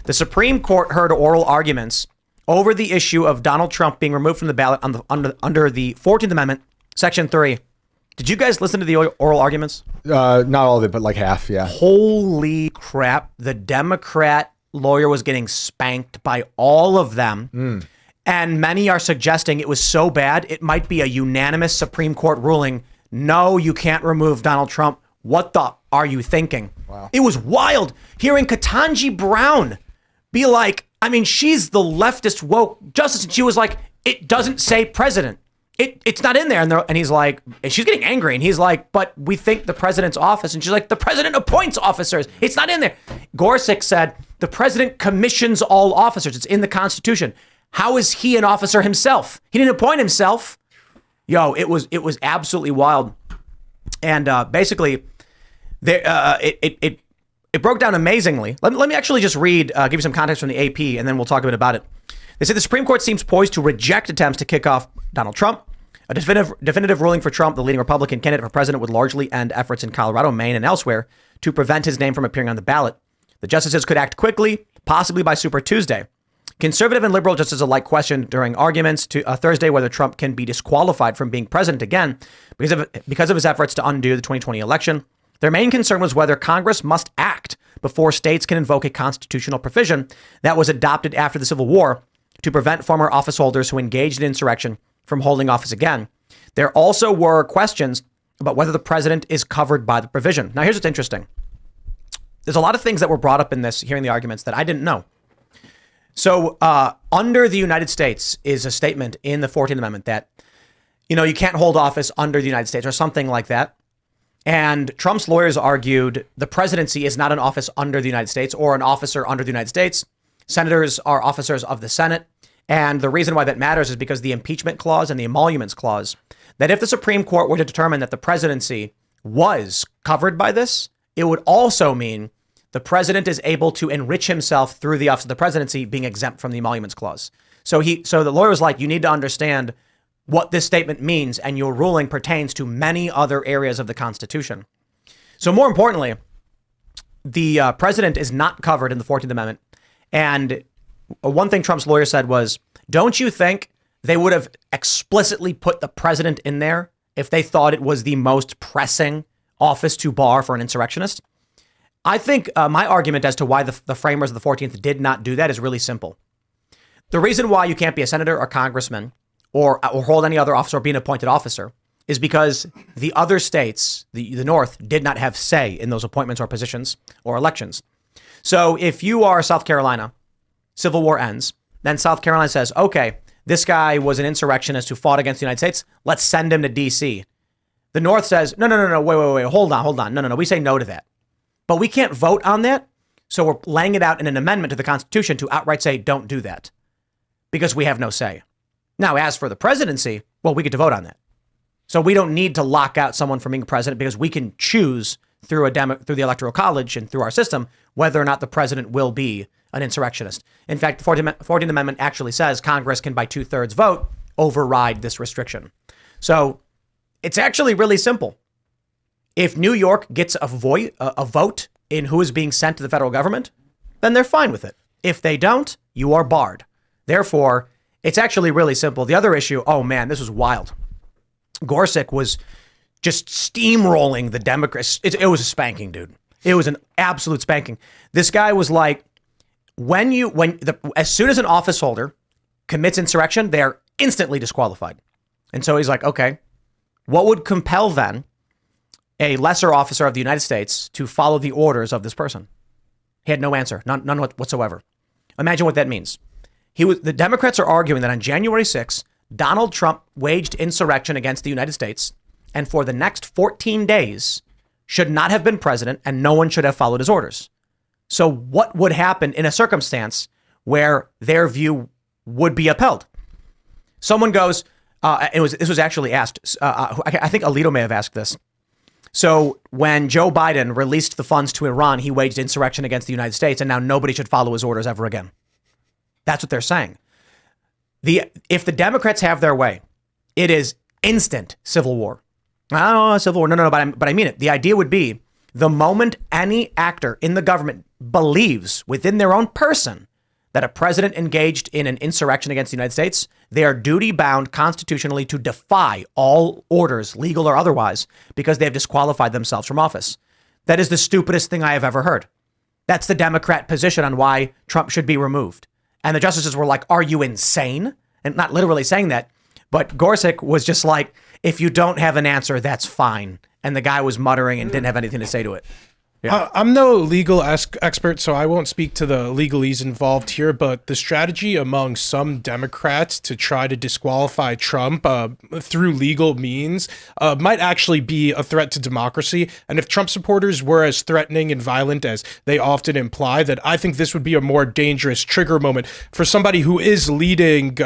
The Supreme Court heard oral arguments over the issue of Donald Trump being removed from the ballot under the 14th Amendment, Section 3. Did you guys listen to the oral arguments? Not all of it, but like half, yeah. Holy crap. The Democrat lawyer was getting spanked by all of them. And many are suggesting it was so bad, it might be a unanimous Supreme Court ruling. No, you can't remove Donald Trump. What the are you thinking? Wow. It was wild hearing Ketanji Brown be like, I mean, she's the leftist woke justice. And she was like, it doesn't say president. It's not in there. And he's like, and she's getting angry. And he's like, but we think the president's office. And she's like, the president appoints officers. It's not in there. Gorsuch said, the president commissions all officers. It's in the Constitution. How is he an officer himself? He didn't appoint himself. Yo, it was absolutely wild. And basically, it broke down amazingly. Let me actually just read, give you some context from the AP, and then we'll talk a bit about it. They say the Supreme Court seems poised to reject attempts to kick off Donald Trump. A definitive ruling for Trump, the leading Republican candidate for president, would largely end efforts in Colorado, Maine, and elsewhere to prevent his name from appearing on the ballot. The justices could act quickly, possibly by Super Tuesday. Conservative and liberal justices alike questioned during arguments to Thursday whether Trump can be disqualified from being president again because of his efforts to undo the 2020 election. Their main concern was whether Congress must act before states can invoke a constitutional provision that was adopted after the Civil War to prevent former office holders who engaged in insurrection from holding office again. There also were questions about whether the president is covered by the provision. Now, here's what's interesting. There's a lot of things that were brought up in this, hearing the arguments, that I didn't know. So under the United States is a statement in the 14th Amendment that, you can't hold office under the United States or something like that. And Trump's lawyers argued the presidency is not an office under the United States or an officer under the United States. Senators are officers of the Senate. And the reason why that matters is because the impeachment clause and the emoluments clause, that if the Supreme Court were to determine that the presidency was covered by this, it would also mean the president is able to enrich himself through the office of the presidency being exempt from the emoluments clause. So the lawyer was like, you need to understand what this statement means, and your ruling pertains to many other areas of the Constitution. So more importantly, the president is not covered in the 14th Amendment. And one thing Trump's lawyer said was, don't you think they would have explicitly put the president in there if they thought it was the most pressing office to bar for an insurrectionist? I think my argument as to why the framers of the 14th did not do that is really simple. The reason why you can't be a senator or congressman or hold any other office or be an appointed officer is because the other states, the North, did not have say in those appointments or positions or elections. So if you are South Carolina, Civil War ends, then South Carolina says, okay, this guy was an insurrectionist who fought against the United States. Let's send him to D.C. The North says, no, wait, hold on. No, we say no to that. But we can't vote on that. So we're laying it out in an amendment to the Constitution to outright say, don't do that because we have no say. Now, as for the presidency, well, we get to vote on that. So we don't need to lock out someone from being president because we can choose through the Electoral College and through our system whether or not the president will be an insurrectionist. In fact, the 14th Amendment actually says Congress can, by 2/3 vote, override this restriction. So it's actually really simple. If New York gets a vote in who is being sent to the federal government, then they're fine with it. If they don't, you are barred. Therefore, it's actually really simple. The other issue, oh man, this was wild. Gorsuch was just steamrolling the Democrats. It was a spanking, dude. It was an absolute spanking. This guy was like, as soon as an office holder commits insurrection, they are instantly disqualified. And so he's like, okay, what would compel then a lesser officer of the United States to follow the orders of this person? He had no answer, none whatsoever. Imagine what that means. The Democrats are arguing that on January 6th, Donald Trump waged insurrection against the United States, and for the next 14 days should not have been president, and no one should have followed his orders. So what would happen in a circumstance where their view would be upheld? Someone goes, this was actually asked. I think Alito may have asked this. So when Joe Biden released the funds to Iran, he waged insurrection against the United States, and now nobody should follow his orders ever again. That's what they're saying. If the Democrats have their way, it is instant civil war. I don't know, civil war. No, but I mean it. The idea would be the moment any actor in the government believes within their own person that a president engaged in an insurrection against the United States, they are duty-bound constitutionally to defy all orders, legal or otherwise, because they have disqualified themselves from office. That is the stupidest thing I have ever heard. That's the Democrat position on why Trump should be removed. And the justices were like, are you insane? And not literally saying that, but Gorsuch was just like, if you don't have an answer, that's fine. And the guy was muttering and didn't have anything to say to it. Yeah. I'm no legal expert, so I won't speak to the legalese involved here, but the strategy among some Democrats to try to disqualify Trump through legal means might actually be a threat to democracy. And if Trump supporters were as threatening and violent as they often imply, that I think this would be a more dangerous trigger moment for somebody who is leading,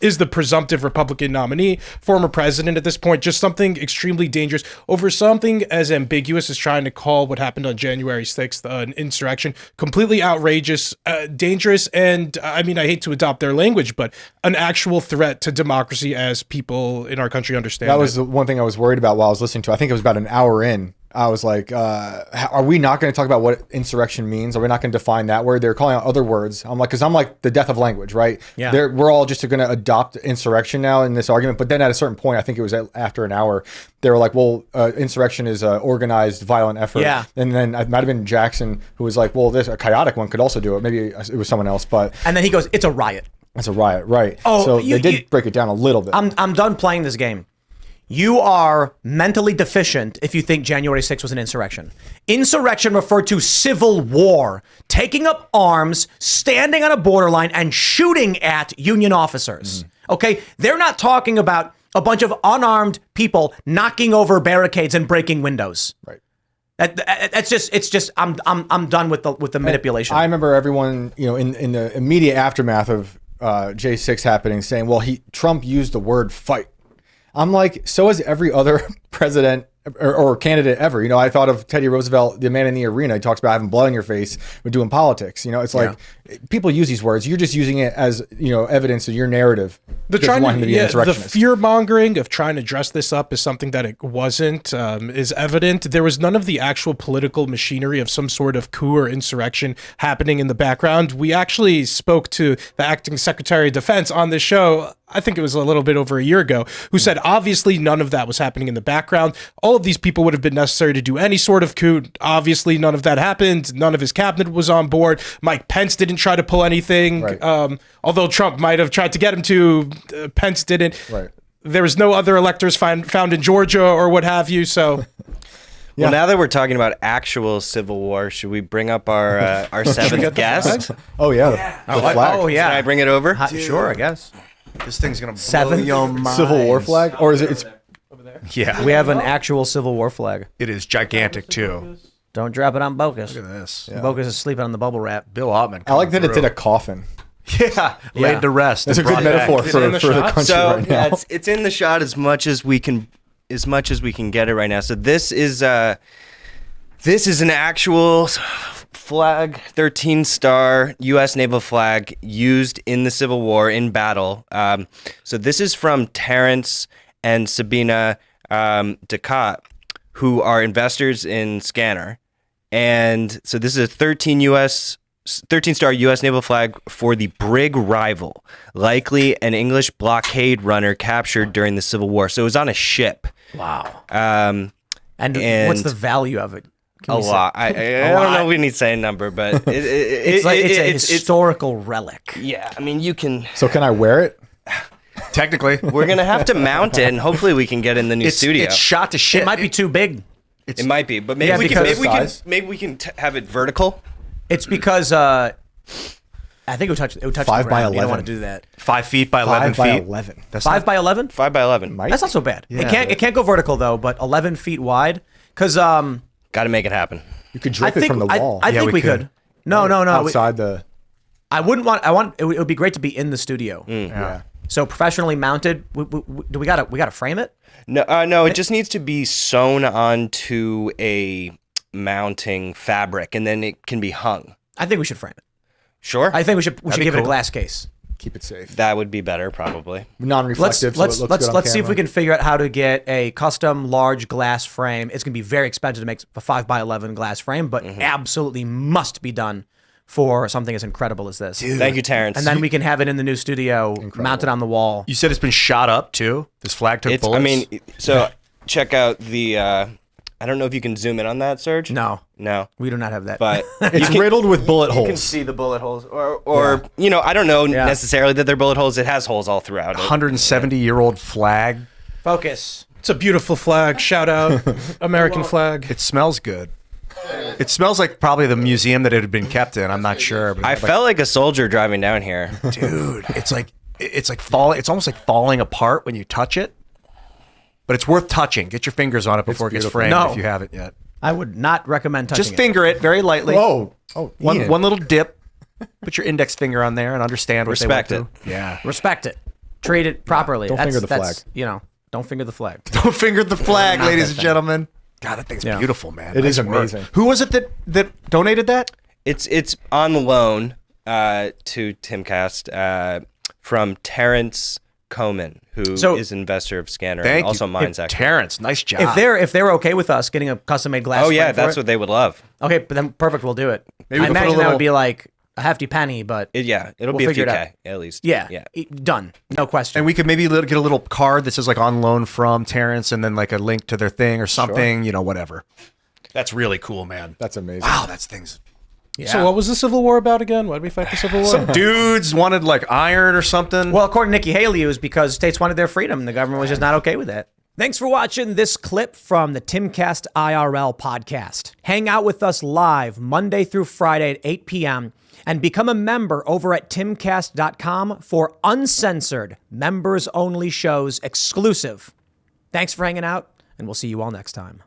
is the presumptive Republican nominee, former president at this point, just something extremely dangerous over something as ambiguous as trying to call what happened on January 6th, an insurrection, completely outrageous, dangerous, and I mean, I hate to adopt their language, but an actual threat to democracy as people in our country understand That was the one thing I was worried about while I was listening to. I think it was about an hour in. I was like, are we not going to talk about what insurrection means? Are we not going to define that word? They're calling out other words. I'm like, because I'm like the death of language, right? Yeah. We're all just going to adopt insurrection now in this argument. But then at a certain point, I think it was after an hour, they were like, well, insurrection is an organized violent effort. Yeah. And then it might have been Jackson who was like, well, this a chaotic one could also do it. Maybe it was someone else, but. And then he goes, it's a riot. It's a riot, right? Oh, so they did break it down a little bit. I'm done playing this game. You are mentally deficient if you think January 6th was an insurrection. Insurrection referred to civil war, taking up arms, standing on a borderline, and shooting at Union officers. Okay? They're not talking about a bunch of unarmed people knocking over barricades and breaking windows. Right. It's just I'm done with the manipulation. I remember everyone, in the immediate aftermath of J6 happening saying, well, Trump used the word fight. I'm like, so has every other president or candidate ever. I thought of Teddy Roosevelt, the man in the arena. He talks about having blood on your face when doing politics. It's like people use these words. You're just using it as evidence of your narrative. The fear mongering of trying to dress this up as something that it wasn't is evident. There was none of the actual political machinery of some sort of coup or insurrection happening in the background. We actually spoke to the acting Secretary of Defense on this show. I think it was a little bit over a year ago, who said obviously none of that was happening in the background. All of these people would have been necessary to do any sort of coup. Obviously none of that happened. None of his cabinet was on board. Mike Pence didn't try to pull anything. Right. Although Trump might have tried to get him to, Pence didn't. Right. There was no other electors found in Georgia or what have you. So. Well, now that we're talking about actual civil war, should we bring up our seventh guest? Oh yeah. The flag. Oh yeah. Can I bring it over? Sure, I guess. This thing's gonna blow your mind. Civil War flag, or is it? It's Yeah, We have an actual Civil War flag. it is gigantic too. Don't drop it on Bokus. Look at this. Bokus is sleeping on the bubble wrap. Bill Ottman. I like that coming it's in a through. coffin. Yeah, laid to rest. That's a and good brought back. metaphor for in the the shot? country So right now. it's in the shot as much as we can get it right now. So this is an actual flag, 13-star U.S. naval flag used in the Civil War in battle. So this is from Terrence and Sabina Ducat, who are investors in Scanner. And so this is a 13-star U.S. naval flag for the brig Rival, likely an English blockade runner captured during the Civil War. So it was on a ship. Wow. And what's the value of it? a lot. I don't know if we need to say a number, but It's a historical relic. yeah. I mean, you can. So can I wear it? Technically, We're gonna have to mount it, and hopefully we can get in the new studio. It's shot to shit. It might be too big. It might be, but maybe Yeah, we because- maybe we can have it vertical. It's because I think it would touch 5 the by ground. You don't 11. want to do that. 5 feet by 11 5 by feet. 11. That's 5 by 11? 5 by 11. Might That's not so bad. Yeah. It can't go vertical though, but 11 feet wide. Because Got to make it happen. You could I drip it think from the wall. I Yeah, think we we could. could. No. outside the. I wouldn't want. I want. It would be great to be in the studio. Yeah. So professionally mounted. Do we gotta frame it? No. It just needs to be sewn onto a mounting fabric, and then it can be hung. I think we should frame it. Sure. I think we should be give it a cool. glass case. Keep it safe. That would be better, probably. Non-reflective. Let's so it looks good on let's see if camera. we can figure out how to get a custom large glass frame. It's gonna be very expensive to make a 5x11 glass frame, but absolutely must be done for something as incredible as this. Thank you, Terrence. And then we can have it in the new studio, mounted on the wall. You said it's been shot up too. This flag took bullets. I mean, so check out the. I don't know if you can zoom in on that, Serge. No, No. we do not have that. But It's riddled with bullet you can holes. see the bullet holes, or I don't know necessarily that they're bullet holes. It has holes all throughout it. 170-year-old flag. Focus. It's a beautiful flag. Shout out, American flag. It smells good. It smells like probably the museum that it had been kept in. I'm not sure. But I felt like a soldier driving down here. dude, it's like falling. It's almost like falling apart when you touch it. But it's worth touching. Get your fingers on it before it gets beautiful. framed No. if you haven't yet. I would not recommend touching Just it. finger it very lightly. Oh, One Ian. little dip. Put your index finger on there and understand what Respect they want to. Yeah. Respect it. Treat it properly. Don't finger the flag. Don't finger the flag. Don't finger the flag, ladies and gentlemen. God, that thing's Yeah. beautiful, man. It is Nice work. amazing. Who was it that donated that? It's on loan to Timcast from Terrence Coman, who is So- investor of Scanner, Thank and also you. Mines Act. Terrence, nice job. If they're okay with us getting a custom made glass. Oh yeah, frame for that's it, what they would love. Okay, but then perfect. We'll do it. Maybe we I can put a imagine that little- would be like a hefty penny, but It'll We'll be a figure few it out. K at least. yeah, yeah. done. No question. and we could maybe get a little card that says like on loan from Terrence and then like a link to their thing or something, whatever. That's really cool, man. That's amazing. Wow, that's things. yeah. So what was the Civil War about again? Why did we fight the Civil War? Some dudes wanted like iron or something. Well, according to Nikki Haley, it was because states wanted their freedom and the government was just not okay with that. Thanks for watching this clip from the Timcast IRL podcast. Hang out with us live Monday through Friday at 8 p.m. and become a member over at timcast.com for uncensored, members-only shows exclusive. Thanks for hanging out, and we'll see you all next time.